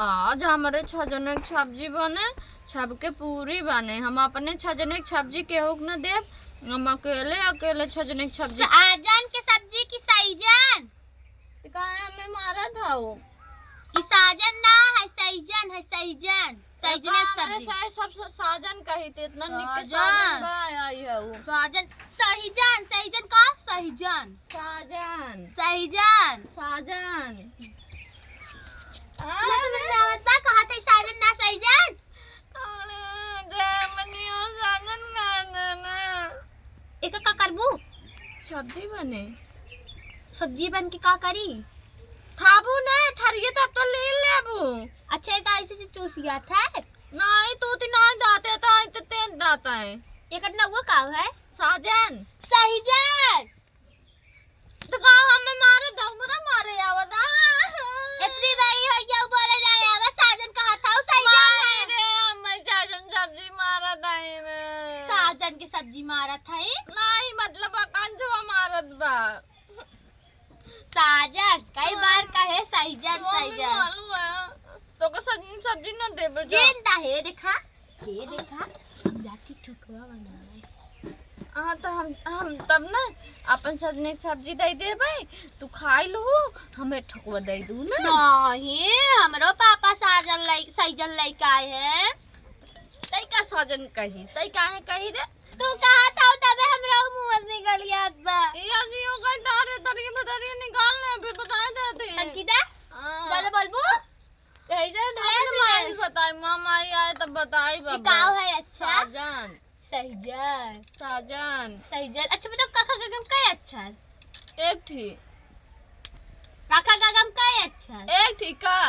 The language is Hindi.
आज हमारे 6 जने के सब्जी बने, सबके पूरी बने। हम अपने 6 जने के सब्जी केहू न देव, हम अकेले अकेले 6 जने के सब्जी। साजन के सब्जी की सईजन हमें मारा था वो कि साजन ना है, सईजन है, सईजन सईजन की सब्जी। सब साजन कही थे, इतना निक साजन आई है वो। साजन सहीजन, सहीजन का सहीजन, साजन सहीजन साजन कहा था साजन ना सहीजन। एक का करबू सब्जी बने, सब्जी बन के का करी थाबू ना थरिये तब तो ले लेबू। अच्छा एक ऐसे से चूस गया था नहीं तू ती ना जाते तो आई तो तेज जाता है। एक ना वो का है साजन सहीजन। तो का हमें मारे दौरा मारे आवदा इतनी बड़ी हो गया बोले जाए आवा साजन कहा था सहीजन है रे। हमें साजन सब्जी मारा दाई रे, साजन की सब्जी मारा था नहीं मतलब कंचवा मारत बा। साजन कई बार कहे सहीजन सहीजन तो का सब्जी न देबे जिंदा है देखा, ये देखा हम जाती ठकुआ बनावे। हाँ तो हम तब ना अपन सजने की सब्जी दे देबे, तू खाई लो, हमें ठकुआ दे दू ना। नहीं हमरो पापा साजन लाई सहीजन लेके आए हैं। तई का साजन कही, तई काहे कही रे? तू कहा था तबे हमरा मुंह से निकल गया बा। या जियो कई तारे तरिए बदरिए निकालने भी बता देते हैं। अंकिता चलो बोलबू सहीजन है माई बताई मामा आए तब बताई बाबा। काव है अच्छा साजन सहीजन साजन सहीजन। अच्छा बताओ काका गगम का अच्छा एक ठीक काका गगम का अच्छा एक ठीक का